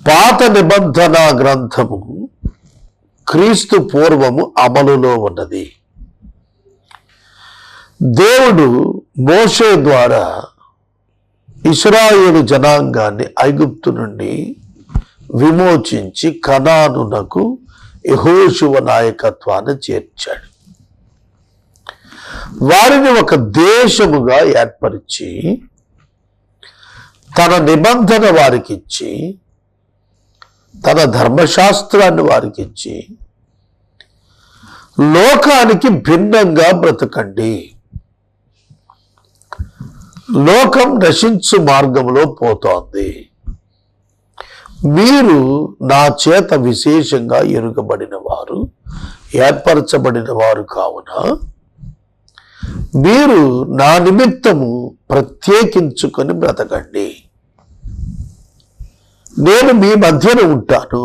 పాత నిబంధన గ్రంథము క్రీస్తు పూర్వము అమలులో ఉన్నది. దేవుడు మోషే ద్వారా ఇశ్రాయేలు జనాంగాన్ని ఐగుప్తు నుండి విమోచించి కనానునకు యెహోషువ నాయకత్వాన్ని చేర్చాడు. వారిని ఒక దేశముగా ఏర్పరిచి తన నిబంధన వారికిచ్చి తన ధర్మశాస్త్రాన్ని వారికిచ్చి లోకానికి భిన్నంగా బ్రతకండి, లోకం నశించు మార్గంలో పోతోంది, మీరు నా చేత విశేషంగా ఎరుగబడిన వారు, ఏర్పరచబడిన వారు కావున మీరు నా నిమిత్తము ప్రత్యేకించుకొని బ్రతకండి. నేను మీ మధ్యన ఉంటాను,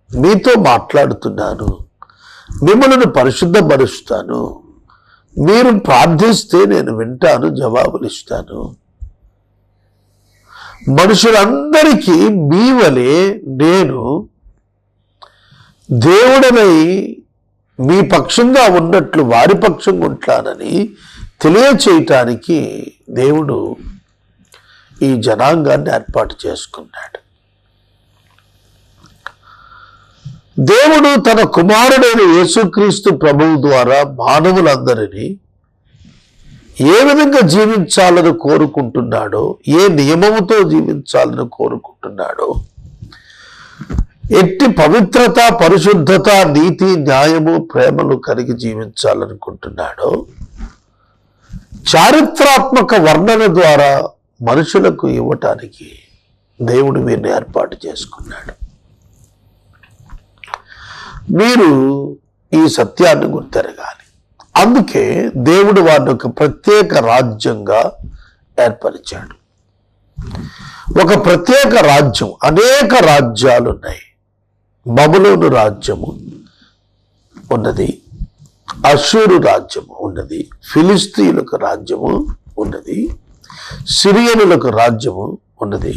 మీతో మాట్లాడుతున్నాను, మిమ్మల్ని పరిశుద్ధపరుస్తాను, మీరు ప్రార్థిస్తే నేను వింటాను, జవాబులు ఇస్తాను. మనుషులందరికీ మీ వలె నేను దేవుడనై మీ పక్షంగా ఉన్నట్లు వారి పక్షంగా ఉంటానని తెలియచేయటానికి దేవుడు ఈ జనాంగాన్ని ఏర్పాటు చేసుకున్నాడు. దేవుడు తన కుమారుడైన యేసుక్రీస్తు ప్రభువు ద్వారా మానవులందరినీ ఏ విధంగా జీవించాలని కోరుకుంటున్నాడో, ఏ నియమముతో జీవించాలని కోరుకుంటున్నాడో, ఎట్టి పవిత్రత, పరిశుద్ధత, నీతి, న్యాయము, ప్రేమను కలిగి జీవించాలనుకుంటున్నాడో చారిత్రాత్మక వర్ణన ద్వారా మనుషులకు ఇవ్వటానికి దేవుడు వీరిని ఏర్పాటు చేసుకున్నాడు. మీరు ఈ సత్యాన్ని గుర్తెరగాలి. అందుకే దేవుడు వారిని ఒక ప్రత్యేక రాజ్యంగా ఏర్పరిచాడు. ఒక ప్రత్యేక రాజ్యం, అనేక రాజ్యాలు ఉన్నాయి. బబులోను రాజ్యము ఉన్నది, అష్షూరు రాజ్యము ఉన్నది, ఫిలిస్తీయులకు రాజ్యము ఉన్నది, సిరియనులకు రాజ్యము ఉన్నది.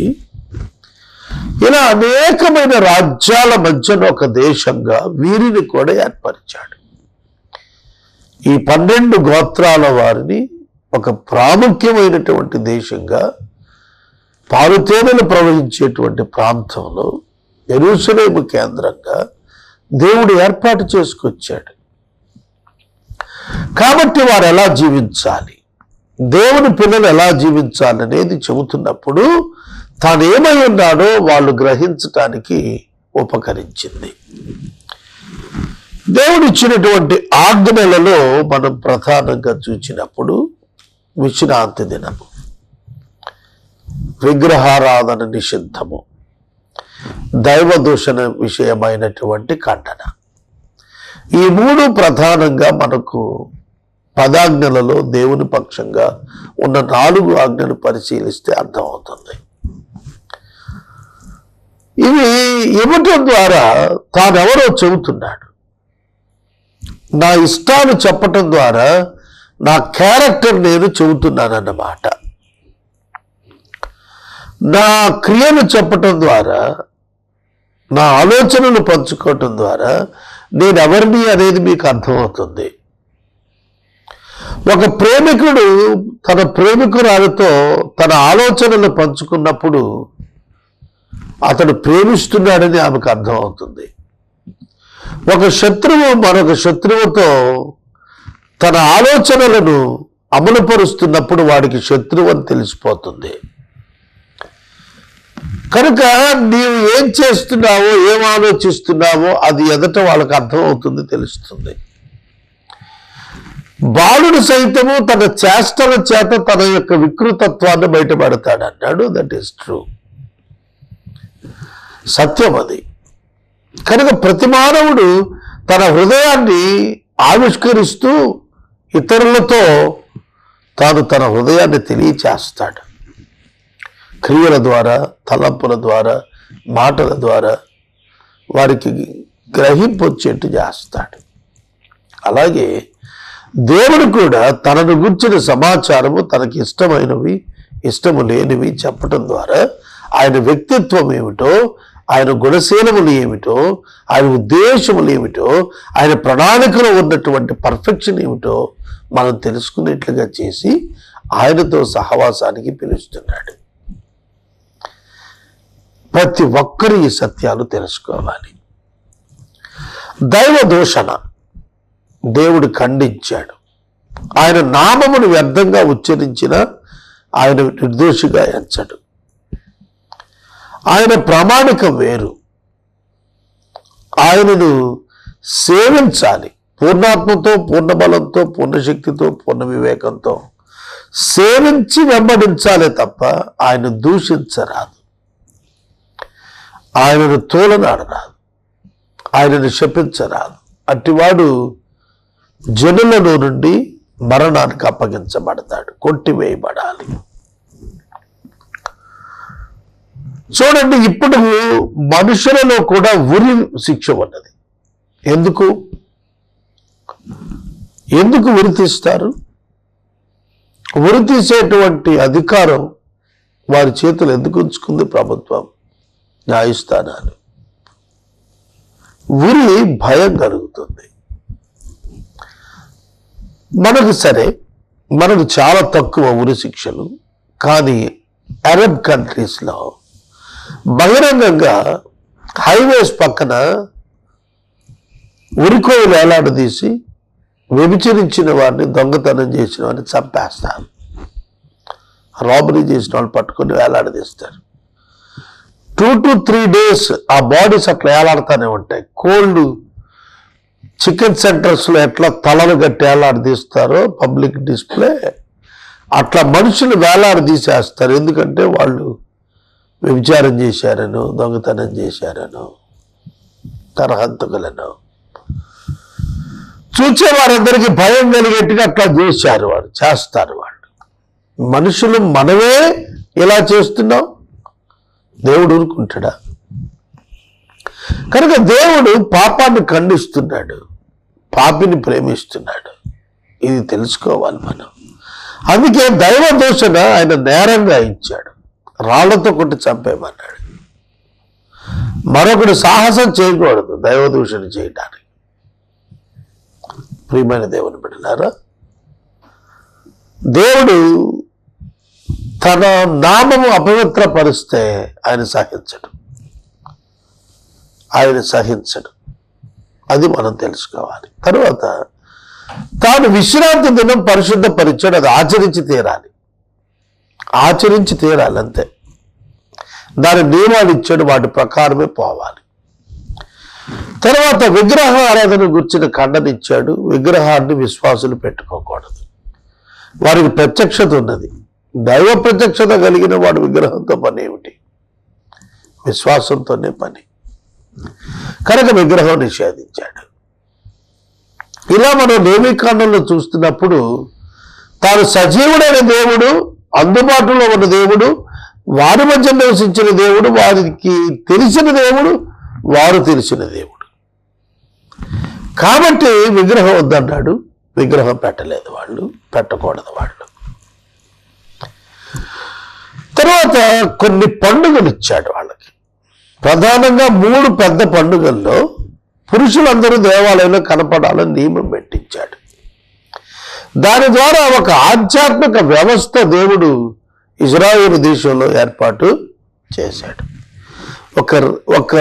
ఇలా అనేకమైన రాజ్యాల మధ్యన ఒక దేశంగా వీరిని కూడా ఏర్పరిచాడు. ఈ 12 గోత్రాల వారిని ఒక ప్రాముఖ్యమైనటువంటి దేశంగా, పారుతేనెలు ప్రవహించేటువంటి ప్రాంతంలో యెరూషలేము కేంద్రంగా దేవుడు ఏర్పాటు చేసుకొచ్చాడు. కాబట్టి వారు ఎలా జీవించాలి, దేవుని పిల్లలు ఎలా జీవించాలి అనేది చెబుతున్నప్పుడు తానేమై ఉన్నాడో వాళ్ళు గ్రహించటానికి ఉపకరించింది. దేవుడు ఇచ్చినటువంటి ఆజ్ఞలలో మనం ప్రధానంగా చూసినప్పుడు విశ్రాంతి దినము, విగ్రహారాధన నిషిద్ధము, దైవ దూషణ విషయమైనటువంటి ఖండన, ఈ 3 ప్రధానంగా మనకు పదాజ్ఞలలో దేవుని పక్షంగా ఉన్న 4 ఆజ్ఞలు పరిశీలిస్తే అర్థమవుతుంది. ఇవి ఇవ్వటం ద్వారా తానెవరో చెబుతున్నాడు. నా ఇష్టాలు చెప్పటం ద్వారా నా క్యారెక్టర్ నేను చెబుతున్నానన్నమాట. నా క్రియలు చెప్పటం ద్వారా, నా ఆలోచనలు పంచుకోవటం ద్వారా నేను ఎవరిని అనేది మీకు అర్థమవుతుంది. ఒక ప్రేమికుడు తన ప్రేమికురాలతో తన ఆలోచనలు పంచుకున్నప్పుడు అతడు ప్రేమిస్తున్నాడని ఆమెకు అర్థమవుతుంది. ఒక శత్రువు మరొక శత్రువుతో తన ఆలోచనలను అమలుపరుస్తున్నప్పుడు వాడికి శత్రువు అని తెలిసిపోతుంది. కనుక నీవు ఏం చేస్తున్నావో, ఏం ఆలోచిస్తున్నావో అది ఎదుట వాళ్ళకి అర్థమవుతుంది, తెలుస్తుంది. బాలుడు సైతము తన చేష్టల చేత తన యొక్క వికృతత్వాన్ని బయటపడతాడు అన్నాడు. దట్ ఈస్ ట్రూ, సత్యం అది. కనుక ప్రతి మానవుడు తన హృదయాన్ని ఆవిష్కరిస్తూ ఇతరులతో తాను తన హృదయాన్ని తెలియచేస్తాడు. క్రియల ద్వారా, తలంపుల ద్వారా, మాటల ద్వారా వారికి గ్రహింపు వచ్చేట్టు చేస్తాడు. అలాగే దేవుడు కూడా తనను గుర్చిన సమాచారము, తనకి ఇష్టమైనవి, ఇష్టము లేనివి చెప్పటం ద్వారా ఆయన వ్యక్తిత్వం ఏమిటో, ఆయన గుణశీలములు ఏమిటో, ఆయన ఉద్దేశములు ఏమిటో, ఆయన ప్రణాళికలో ఉన్నటువంటి పర్ఫెక్షన్ ఏమిటో మనం తెలుసుకునేట్లుగా చేసి ఆయనతో సహవాసానికి పిలుస్తున్నాడు. ప్రతి ఒక్కరు ఈ సత్యాలు తెలుసుకోవాలి. దైవ దూషణ దేవుడు ఖండించాడు. ఆయన నామమును వ్యర్థంగా ఉచ్చరించిన ఆయన నిర్దోషిగా ఎంచడు. ఆయన ప్రామాణికం వేరు. ఆయనను సేవించాలి. పూర్ణాత్మతో, పూర్ణబలంతో, పూర్ణశక్తితో, పూర్ణ వివేకంతో సేవించి వెంబడించాలి తప్ప ఆయన దూషించరాదు, ఆయనను తోలనాడరాదు, ఆయనను శపించరాదు. అట్టివాడు జనులలో నుండి మరణానికి అప్పగించబడతాడు, కొట్టివేయబడాలి. చూడండి, ఇప్పుడు మనుషులలో కూడా ఉరి శిక్ష ఉన్నది. ఎందుకు ఉరి తీస్తారు? ఉరి తీసేటువంటి అధికారం వారి చేతులు ఎందుకు ఉంచుకుంది ప్రభుత్వం, న్యాయస్థానాలు? ఉరి భయం కలుగుతుంది. మనకు చాలా తక్కువ ఉరి శిక్షలు. కానీ అరబ్ కంట్రీస్లో బహిరంగంగా హైవేస్ పక్కన ఉరికోయలు వేలాడదీసి వ్యభిచరించిన వారిని, దొంగతనం చేసిన వారిని చంపేస్తారు. రాబరీ చేసిన వాళ్ళు పట్టుకొని వేలాడదీస్తారు. 2 to 3 days ఆ బాడీస్ అట్లా వేలాడుతూనే ఉంటాయి. కోల్డ్ చికెన్ సెంటర్స్లో ఎట్లా తలలు కట్టి వేలాడదీస్తారో పబ్లిక్ డిస్ప్లే, అట్లా మనుషులు వేలాడదీసేస్తారు. ఎందుకంటే వాళ్ళు వ్యభిచారం చేశారనో, దొంగతనం చేశారనో, నరహంతకులను చూసే వారందరికీ భయం కలిగేట్టుగా అట్లా చేస్తారు వాళ్ళు. మనుషులు మనమే ఇలా చేస్తున్నాం, దేవుడు ఊరుకుంటాడా? కనుక దేవుడు పాపాన్ని ఖండిస్తున్నాడు, పాపిని ప్రేమిస్తున్నాడు. ఇది తెలుసుకోవాలి మనం. అందుకే దైవ దూషణ ఆయన నేరంగా ఇచ్చాడు, రాళ్లతో కొట్టి చంపేయమన్నాడు. మరొకటి సాహసం చేయకూడదు దైవ దూషణ చేయడానికి. ప్రియమైన దేవుని బిడ్డలారా, దేవుడు తన నామము అపవిత్రపరిస్తే ఆయన సహించడు. అది మనం తెలుసుకోవాలి. తర్వాత తాను విశ్రాంతి దినం పరిశుద్ధపరిచాడు, అది ఆచరించి తీరాలి అంతే. దాని నియమాలు ఇచ్చాడు, వాటి ప్రకారమే పోవాలి. తర్వాత విగ్రహ ఆరాధన గురించిన ఖండనిచ్చాడు. విగ్రహాన్ని విశ్వాసులు పెట్టుకోకూడదు. వారికి ప్రత్యక్షత ఉన్నది. దైవ ప్రత్యక్షత కలిగిన వాడు విగ్రహంతో పని ఏమిటి? విశ్వాసంతోనే పని. కనుక విగ్రహం నిషేధించాడు. ఇలా మనం లేవీకాండంలో చూస్తున్నప్పుడు తాను సజీవుడైన దేవుడు, అందుబాటులో ఉన్న దేవుడు, వారి మధ్య నివసించిన దేవుడు, వారికి తెలిసిన దేవుడు, వారు తెలిసిన దేవుడు. కాబట్టి విగ్రహం వద్దన్నాడు. విగ్రహం పెట్టలేదు వాళ్ళు, పెట్టకూడదు వాళ్ళు. తర్వాత కొన్ని పండుగలు ఇచ్చాడు వాళ్ళకి. ప్రధానంగా 3 పెద్ద పండుగల్లో పురుషులందరూ దేవాలయంలో కనపడాలని నియమం పెట్టించాడు. దాని ద్వారా ఒక ఆధ్యాత్మిక వ్యవస్థ దేవుడు ఇజ్రాయేలు దేశంలో ఏర్పాటు చేశాడు. ఒక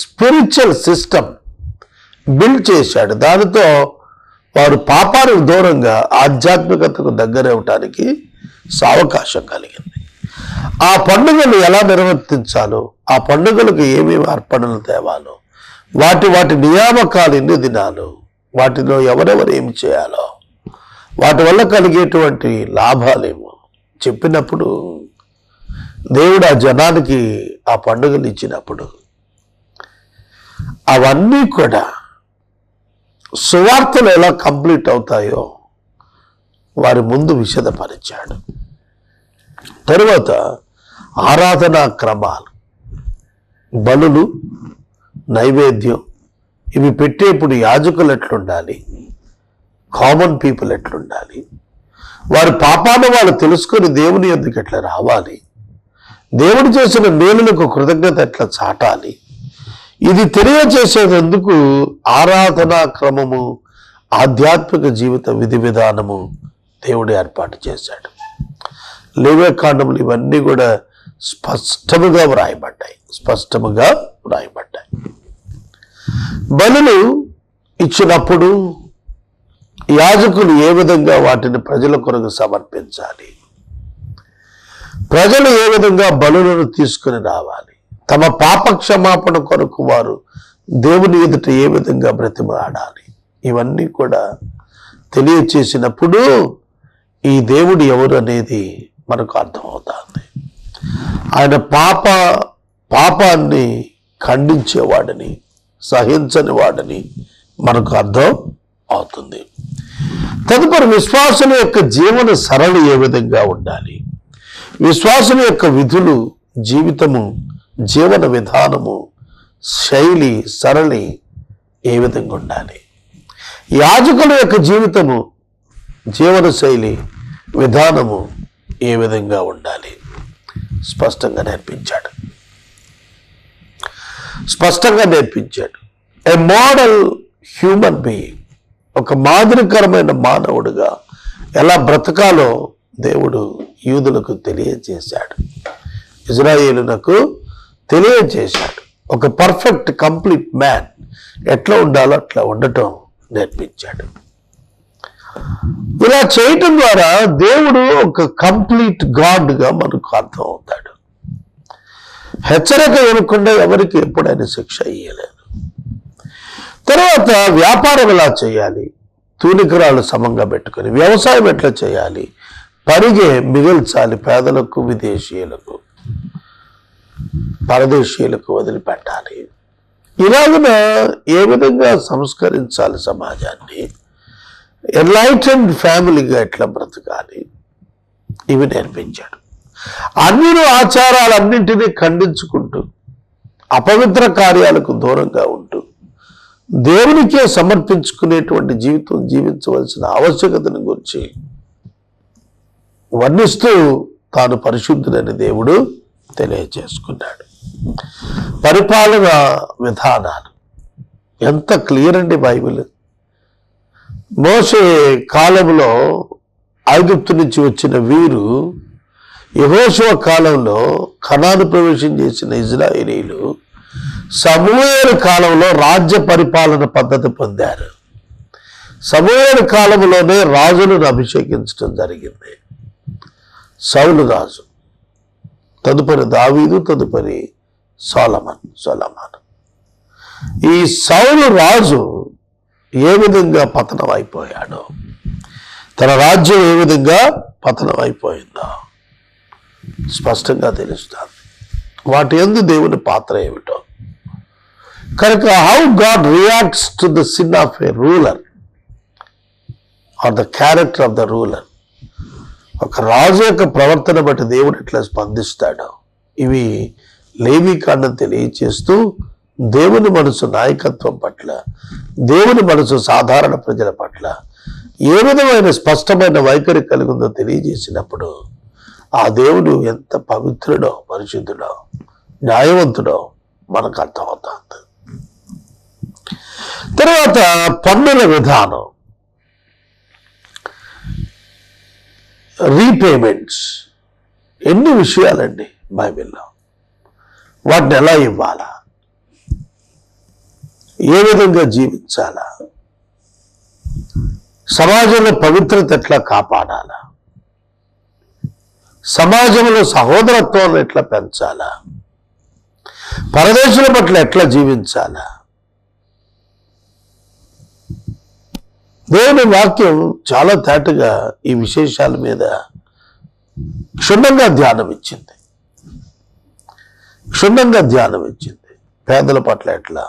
స్పిరిచువల్ సిస్టమ్ బిల్డ్ చేశాడు. దానితో వారు పాపానికి దూరంగా ఆధ్యాత్మికతకు దగ్గరవటానికి అవకాశం కలిగింది. ఆ పండుగలు ఎలా నిర్వర్తించాలో, ఆ పండుగలకు ఏమేమి అర్పణలు తేవాలో, వాటి నియామకాలు, ఎన్ని దినాలు, వాటిలో ఎవరెవరు ఏమి చేయాలో, వాటి వల్ల కలిగేటువంటి లాభాలేమో చెప్పినప్పుడు దేవుడు ఆ జనానికి ఆ పండుగలు ఇచ్చినప్పుడు అవన్నీ కూడా సువార్తలు ఎలా కంప్లీట్ అవుతాయో వారి ముందు విశదపరిచాడు. తరువాత ఆరాధనా క్రమాలు, బలులు, నైవేద్యం ఇవి పెట్టేప్పుడు యాజకులు ఎట్లుండాలి, కామన్ పీపుల్ ఎట్లుండాలి, వారి పాపాన్ని వాళ్ళు తెలుసుకొని దేవుని యొద్దకు ఎట్లా రావాలి, దేవుడు చేసిన మేలులకు కృతజ్ఞత ఎట్లా చాటాలి, ఇది తెలియజేసేందుకు ఆరాధనా క్రమము, ఆధ్యాత్మిక జీవిత విధి విధానము దేవుడు ఏర్పాటు చేశాడు. లేవ్యకాండములు ఇవన్నీ కూడా స్పష్టముగా వ్రాయబడ్డాయి. బలులు ఇచ్చినప్పుడు యాజకులు ఏ విధంగా వాటిని ప్రజల కొరకు సమర్పించాలి, ప్రజలు ఏ విధంగా బలులను తీసుకుని రావాలి, తమ పాప క్షమాపణ కొరకు వారు దేవుని ఎదుట ఏ విధంగా బ్రతిమలాడాలి, ఇవన్నీ కూడా తెలియచేసినప్పుడు ఈ దేవుడు ఎవరు అనేది మనకు అర్థమవుతుంది. ఆయన పాపాన్ని ఖండించేవాడని, సహించని వాడని మనకు అర్థం అవుతుంది. తదుపరి విశ్వాసుల యొక్క జీవన సరళి ఏ విధంగా ఉండాలి, విశ్వాసుల యొక్క విధులు, జీవితము, జీవన విధానము, శైలి, సరళి ఏ విధంగా ఉండాలి, యాజకుల యొక్క జీవితము, జీవన శైలి, విధానము ఏ విధంగా ఉండాలి స్పష్టంగా నేర్పించాడు. ఏ మోడల్ హ్యూమన్ బీయింగ్, ఒక మాదిరికరమైన మానవుడిగా ఎలా బ్రతకాలో దేవుడు యూదులకు తెలియజేశాడు, ఇజ్రాయేలునకు తెలియజేశాడు. ఒక పర్ఫెక్ట్ కంప్లీట్ మ్యాన్ ఎట్లా ఉండాలో అట్లా ఉండటం నేర్పించాడు. ఇలా చేయటం ద్వారా దేవుడు ఒక కంప్లీట్ గాడ్గా మనకు అర్థం అవుతాడు. హెచ్చరిక ఇవ్వకుండా ఎవరికి ఎప్పుడైనా శిక్ష ఇయ్యలేదు. తర్వాత వ్యాపారం ఎలా చేయాలి, తూనికరాలు సమంగా పెట్టుకొని వ్యవసాయం ఎట్లా చేయాలి, పరిగే మిగిల్చాలి, పేదలకు, విదేశీయులకు, పరదేశీయులకు వదిలిపెట్టాలి, ఇలాగున ఏ విధంగా సంస్కరించాలి సమాజాన్ని, ఎన్లైటెండ్ ఫ్యామిలీగా ఎట్లా బ్రతకాలి, ఇవి నేర్పించాడు. అన్ని ఆచారాలన్నింటినీ ఖండించుకుంటూ అపవిత్ర కార్యాలకు దూరంగా ఉంటూ దేవునికే సమర్పించుకునేటువంటి జీవితం జీవించవలసిన ఆవశ్యకతను గురించి వర్ణిస్తూ తాను పరిశుద్ధుడని దేవుడు తెలియజేసుకున్నాడు. పరిపాలన విధానాలు ఎంత క్లియర్ అండి బైబిల్. మోషే కాలంలో ఐగుప్తు నుంచి వచ్చిన వీరు యెహోషువ కాలంలో కనాను ప్రవేశం చేసిన ఇజ్రాయేలీలు సమూయేలు కాలంలో రాజ్య పరిపాలన పద్ధతి పొందారు. సమూయేలు కాలంలోనే రాజులను అభిషేకించడం జరిగింది. సౌలు రాజు, తదుపరి దావీదు, తదుపరి సొలొమోను. ఈ సౌలు రాజు ఏ విధంగా పతనం అయిపోయాడో, తన రాజ్యం ఏ విధంగా పతనం అయిపోయిందో స్పష్టంగా తెలుస్తుంది. వాటి యందు దేవుని పాత్ర ఏమిటో. కనుక how God reacts to the sin of a ruler or the character of the ruler, ఒక రాజు యొక్క ప్రవర్తన బట్టి దేవుడు ఎట్లా స్పందిస్తాడో, ఇవి లేవీకాండం తెలియచేస్తూ దేవుని మనసు నాయకత్వం పట్ల, దేవుని మనసు సాధారణ ప్రజల పట్ల ఏ విధమైన స్పష్టమైన వైఖరి కలిగిందో తెలియజేసినప్పుడు ఆ దేవుడు ఎంత పవిత్రుడో, పరిశుద్ధుడో, న్యాయవంతుడో మనకు అర్థమవుతుంది. తర్వాత పన్నుల విధానం, రీపేమెంట్స్, ఎన్ని విషయాలండి బైబిల్లో. వాటిని ఎలా ఇవ్వాలా, ఏ విధంగా జీవించాలా, సమాజంలో పవిత్రత ఎట్లా కాపాడాలా, సమాజంలో సహోదరత్వాన్ని ఎట్లా పెంచాలా, పరదేశుల పట్ల ఎట్లా జీవించాలా. దేవుని వాక్యం చాలా తేటగా ఈ విశేషాల మీద క్షుణ్ణంగా ధ్యానం ఇచ్చింది. పేదల పట్ల ఎట్లా,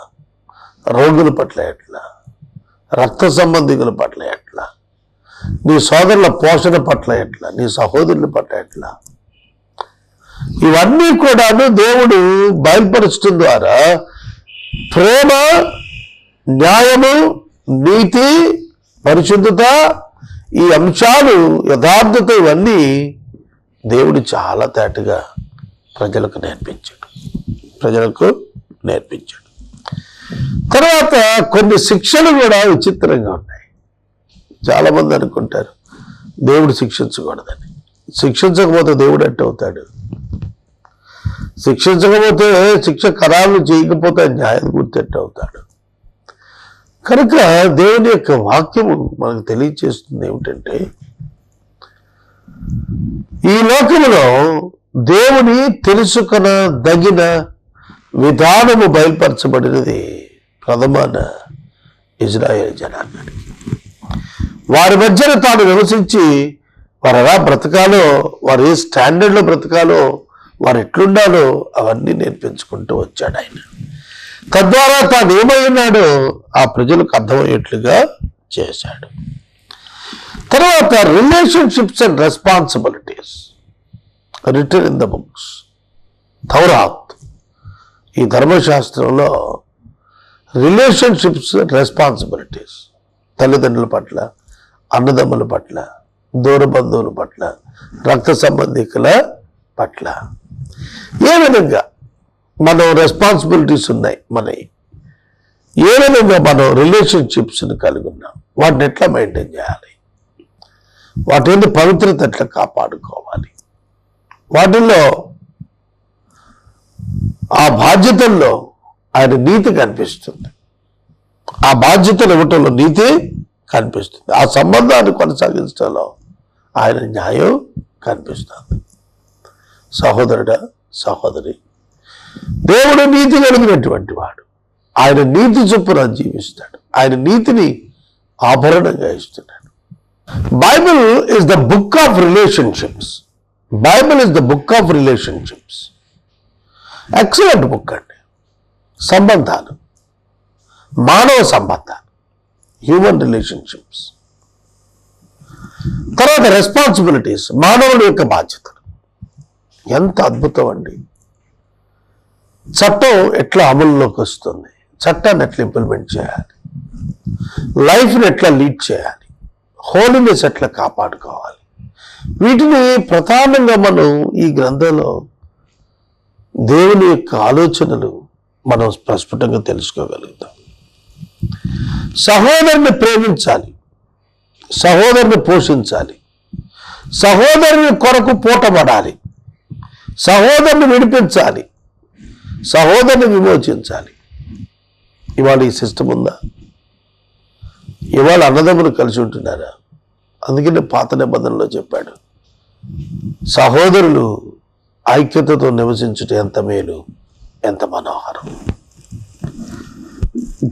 రోగుల పట్ల ఎట్లా, రక్త సంబంధికుల పట్ల ఎట్లా, నీ సోదరుల పోషణ పట్ల ఎట్లా, నీ సహోదరుల పట్ల ఎట్లా, ఇవన్నీ కూడాను దేవుడు బయలుపరచడం ద్వారా ప్రేమ, న్యాయము, నీతి, పరిశుద్ధత, ఈ అంశాలు, యథార్థత, ఇవన్నీ దేవుడు చాలా తేటగా ప్రజలకు నేర్పించాడు. తర్వాత కొన్ని శిక్షలు కూడా విచిత్రంగా ఉన్నాయి. చాలామంది అనుకుంటారు దేవుడు శిక్షించకూడదని. శిక్షించకపోతే దేవుడు ఎట్టవుతాడు? శిక్షించకపోతే శిక్ష ఖరారు చేయకపోతే న్యాయం గుర్తు ఎట్టవుతాడు? కనుక దేవుని యొక్క వాక్యము మనకు తెలియచేస్తుంది ఏమిటంటే, ఈ లోకములో దేవుని తెలుసుకొనదగిన విధానము బయలుపరచబడినది ప్రథమాన ఇజ్రాయేల్ జనాంగానికి. వారి మధ్యన తాను నివసించి వారు ఎలా బ్రతకాలో, వారు ఏ స్టాండర్డ్లో బ్రతకాలో, వారు ఎట్లుండాలో అవన్నీ నేర్పించుకుంటూ వచ్చాడు ఆయన. తద్వారా తాను ఏమై ఉన్నాడో ఆ ప్రజలకు అర్థమయ్యేట్లుగా చేశాడు. తర్వాత relationships and responsibilities written in the books. తౌరాత్, ఈ ధర్మశాస్త్రంలో రిలేషన్షిప్స్ అండ్ రెస్పాన్సిబిలిటీస్, తల్లిదండ్రుల పట్ల, అన్నదమ్ముల పట్ల, దూర బంధువుల పట్ల, రక్త సంబంధికుల పట్ల ఏ విధంగా మనం రెస్పాన్సిబిలిటీస్ ఉన్నాయి, ఏ విధంగా మనం రిలేషన్షిప్స్ని కలిగి ఉన్నాం, వాటిని ఎట్లా మెయింటైన్ చేయాలి, వాటి పవిత్రత ఎట్లా కాపాడుకోవాలి, వాటిల్లో ఆ బాధ్యతల్లో ఆయన నీతి కనిపిస్తుంది. ఆ బాధ్యతలు ఇవ్వటంలో నీతి కనిపిస్తుంది. ఆ సంబంధాన్ని కొనసాగించడంలో ఆయన న్యాయం కనిపిస్తుంది. సహోదరుడా, సహోదరి, దేవుడు నీతి కలిగినటువంటి వాడు. ఆయన నీతి చొప్పున జీవిస్తాడు. ఆయన నీతిని ఆభరణంగా ఇస్తున్నాడు. Bible is the book of relationships. Bible is the book of relationships. Excellent book అండి. సంబంధాలు, మానవ సంబంధాలు, హ్యూమన్ రిలేషన్షిప్స్. తర్వాత రెస్పాన్సిబిలిటీస్, మానవుడి యొక్క బాధ్యతలు. ఎంత అద్భుతం అండి. చట్టం ఎట్లా అమలులోకి వస్తుంది, చట్టాన్ని ఎట్లా ఇంప్లిమెంట్ చేయాలి, లైఫ్ని ఎట్లా లీడ్ చేయాలి, హోలీనెస్ ఎట్లా కాపాడుకోవాలి, వీటిని ప్రధానంగా మనం ఈ గ్రంథంలో దేవుని యొక్క ఆలోచనలు మనం ప్రస్ఫుటంగా తెలుసుకోగలుగుతాం. సహోదరుని ప్రేమించాలి, సహోదరుని పోషించాలి, సహోదరుని కొరకు పోటపడాలి, సహోదరుని విడిపించాలి, సహోదరుని విమోచించాలి. ఇవాళ ఈ సిస్టమ్ ఉందా? ఇవాళ అన్నదమ్ములు కలిసి ఉంటున్నారా? అందుకనే పాత నిబంధనలో చెప్పాడు, సహోదరులు ఐక్యతతో నివసించుట ఎంత మేలు, ఎంత మనోహరం.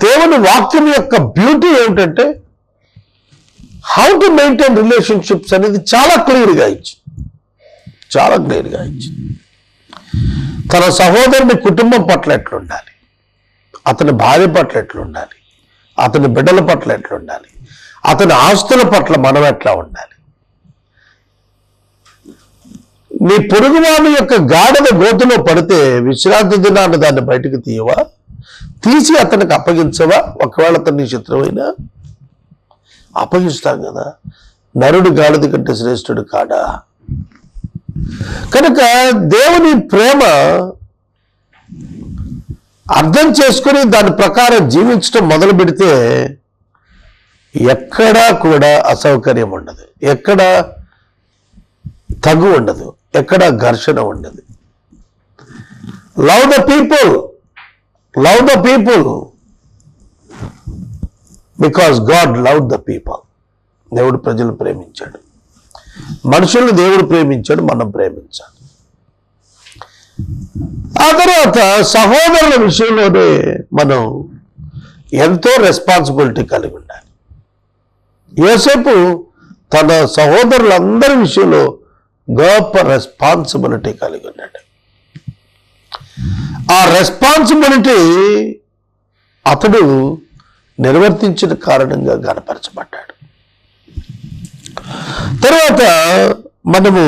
దేవుని వాక్యం యొక్క బ్యూటీ ఏమిటంటే, హౌ టు మెయింటైన్ రిలేషన్షిప్స్ అనేది చాలా క్లియర్గా ఇచ్చింది. తన సహోదరుని కుటుంబం పట్ల ఎట్లుండాలి, అతని భార్య పట్ల ఎట్లుండాలి, అతని బిడ్డల పట్ల ఎట్లుండాలి, అతని ఆస్తుల పట్ల మనం ఎట్లా ఉండాలి. నీ పొరుగువాని యొక్క గాడిద గోతులో పడితే విశ్రాంతి దినాన్ని దాన్ని బయటకు తీయవా, తీసి అతనికి అప్పగించవా? ఒకవేళ అతన్ని శత్రువైనా అప్పగిస్తాం కదా. నరుడు గాడిద కంటే శ్రేష్ఠుడు కాడా? కనుక దేవుని ప్రేమ అర్థం చేసుకుని దాని ప్రకారం జీవించడం మొదలు పెడితే ఎక్కడా కూడా అసౌకర్యం ఉండదు, ఎక్కడా తగు ఉండదు, ఎక్కడా ఘర్షణ ఉండదు. Love the people because God loved the people. దేవుడు ప్రజలు ప్రేమించాడు, మనుషుల్ని దేవుడు ప్రేమించాడు, మనం ప్రేమించాలి. ఆ తర్వాత సహోదరుల విషయంలోనే మనం ఎంతో రెస్పాన్సిబిలిటీ కలిగి ఉండాలి. యోసేపు తన సహోదరులందరి విషయంలో గొప్ప రెస్పాన్సిబిలిటీ కలిగి ఉన్నాడు. ఆ రెస్పాన్సిబిలిటీ అతడు నిర్వర్తించిన కారణంగా గణపరచబడ్డాడు. తర్వాత మనము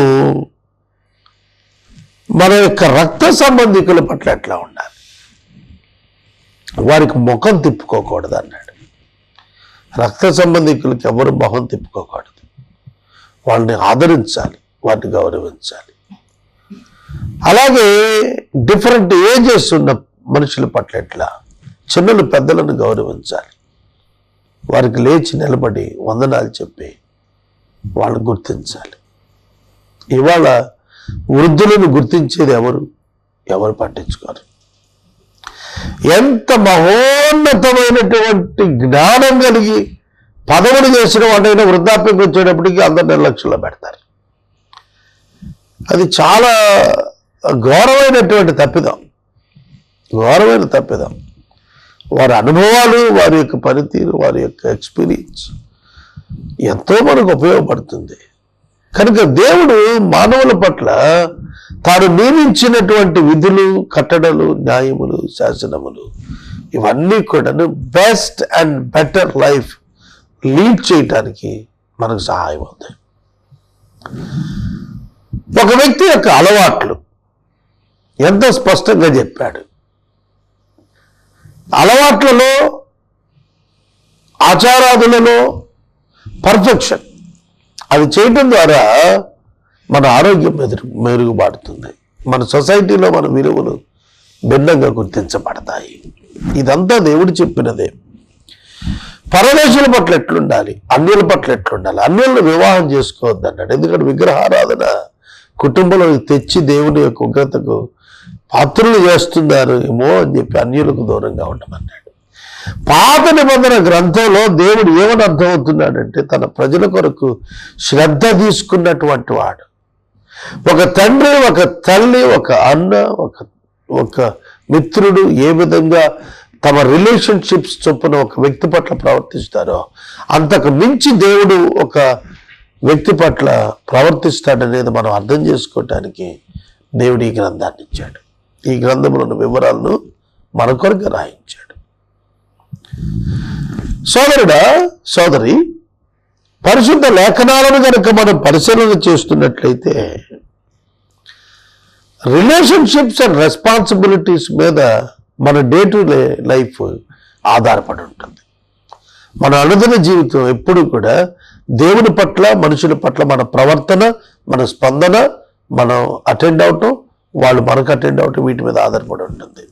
మన యొక్క రక్త సంబంధికుల పట్ల ఎట్లా ఉండాలి, వారికి ముఖం తిప్పుకోకూడదు అన్నాడు. రక్త సంబంధికులకి ఎవరు మొహం తిప్పుకోకూడదు, వాళ్ళని ఆదరించాలి, వాటిని గౌరవించాలి. అలాగే డిఫరెంట్ ఏజెస్ ఉన్న మనుషుల పట్ల ఎట్లా, చిన్నలు పెద్దలను గౌరవించాలి, వారికి లేచి నిలబడి వందనాలు చెప్పి వాళ్ళని గుర్తించాలి. ఇవాళ వృద్ధులను గుర్తించేది ఎవరు పట్టించుకోరు. ఎంత మహోన్నతమైనటువంటి జ్ఞానం కలిగి పదవులు చేసిన వాడైనా వృద్ధాప్యం వచ్చేటప్పటికి అందరు నిర్లక్ష్యంలో పెడతారు. అది చాలా ఘోరమైన తప్పిదం. వారి అనుభవాలు, వారి యొక్క పనితీరు, వారి యొక్క ఎక్స్పీరియన్స్ ఎంతో మనకు ఉపయోగపడుతుంది. కనుక దేవుడు మానవుల పట్ల తాను నియమించినటువంటి విధులు, కట్టడలు, న్యాయములు, శాసనములు ఇవన్నీ కూడా best and better life lead చేయటానికి మనకు సహాయం అవుతాయి. ఒక వ్యక్తి యొక్క అలవాట్లు ఎంతో స్పష్టంగా చెప్పాడు. అలవాట్లలో, ఆచారాదులలో పర్ఫెక్షన్ అది చేయటం ద్వారా మన ఆరోగ్యం మెరుగుపడుతుంది. మన సొసైటీలో మన విలువలు భిన్నంగా గుర్తించబడతాయి. ఇదంతా దేవుడు చెప్పినదే. పరదేశుల పట్ల ఎట్లుండాలి, అన్యుల పట్ల ఎట్లుండాలి. అన్యులను వివాహం చేసుకోవద్దు అన్నాడు. ఎందుకంటే విగ్రహారాధన కుటుంబంలో తెచ్చి దేవుని యొక్క ఉగ్రతకు పాత్రలు చేస్తున్నారు ఏమో అని చెప్పి అన్యులకు దూరంగా ఉండమన్నాడు. పాత నిబంధన గ్రంథంలో దేవుడు ఏమని అర్థమవుతున్నాడంటే, తన ప్రజల కొరకు శ్రద్ధ తీసుకున్నటువంటి వాడు. ఒక తండ్రి, ఒక తల్లి, ఒక అన్న, ఒక మిత్రుడు ఏ విధంగా తమ రిలేషన్షిప్స్ చొప్పున ఒక వ్యక్తి పట్ల ప్రవర్తిస్తారో అంతకు మించి దేవుడు ఒక వ్యక్తి పట్ల ప్రవర్తిస్తాడనేది మనం అర్థం చేసుకోవటానికి దేవుడు ఈ గ్రంథాన్ని ఇచ్చాడు. ఈ గ్రంథంలోని వివరాలను మన కొరకు రాయించాడు. సోదరుడా, సోదరి, పరిశుద్ధ లేఖనాలను కనుక మనం పరిశీలన చేస్తున్నట్లయితే రిలేషన్షిప్స్ అండ్ రెస్పాన్సిబిలిటీస్ మీద మన డే టు డే లైఫ్ ఆధారపడి ఉంటుంది. మన అనుదిన జీవితం ఎప్పుడు కూడా దేవుని పట్ల, మనుషుల పట్ల మన ప్రవర్తన, మన స్పందన, మనం అటెండ్ అవటం, వాళ్ళు మనకు అటెండ్ అవటం, వీటి మీద ఆధారపడి ఉంటుంది.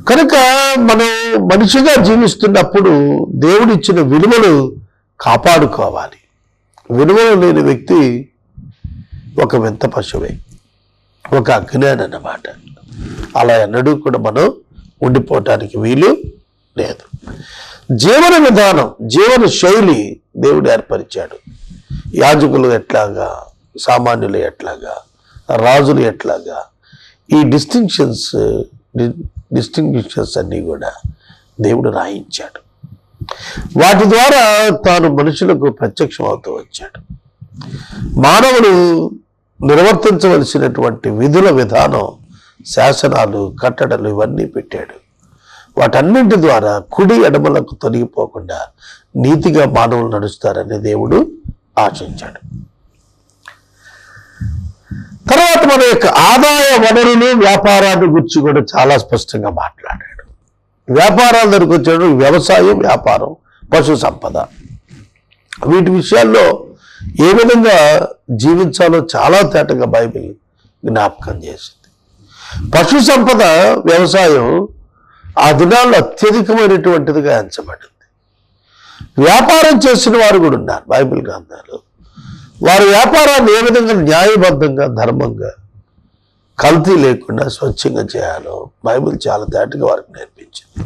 కనుక మనం మనిషిగా జీవిస్తున్నప్పుడు దేవుడిచ్చిన విలువలు కాపాడుకోవాలి. విలువలు లేని వ్యక్తి ఒక వింత పశువే, ఒక అజ్ఞాని అన్నమాట. అలా ఎన్నడూ కూడా మనం ఉండిపోవటానికి వీలు లేదు. జీవన విధానం, జీవన శైలి దేవుడు ఏర్పరిచాడు. యాజకులు ఎట్లాగా, సామాన్యులు ఎట్లాగా, రాజులు ఎట్లాగా, ఈ డిస్టింక్షన్స్ అన్నీ కూడా దేవుడు రాయించాడు. వాటి ద్వారా తాను మనుషులకు ప్రత్యక్షం అవుతూ వచ్చాడు. మానవుడు నిర్వర్తించవలసినటువంటి విధుల విధానం, శాసనాలు, కట్టడలు ఇవన్నీ పెట్టాడు. వాటన్నింటి ద్వారా కుడి ఎడమలకు తొలగిపోకుండా నీతిగా మానవులు నడుస్తారని దేవుడు ఆశించాడు. తర్వాత మన యొక్క ఆదాయ వనరులు, వ్యాపారాన్ని గురించి కూడా చాలా స్పష్టంగా మాట్లాడాడు. వ్యాపారాల దగ్గరికి వచ్చాడు. వ్యవసాయం, వ్యాపారం, పశు సంపద, వీటి విషయాల్లో ఏ విధంగా జీవించాలో చాలా తేటగా బైబిల్ జ్ఞాపకం చేసింది. పశు సంపద, వ్యవసాయం ఆ దినాల్లో అత్యధికమైనటువంటిదిగా ఎంచబడింది. వ్యాపారం చేసిన వారు కూడా ఉన్నారు బైబిల్ గ్రంథాలు. వారి వ్యాపారాన్ని ఏ విధంగా న్యాయబద్ధంగా, ధర్మంగా, కల్తీ లేకుండా స్వచ్ఛంగా చేయాలో బైబిల్ చాలా తేటగా వారికి నేర్పించింది.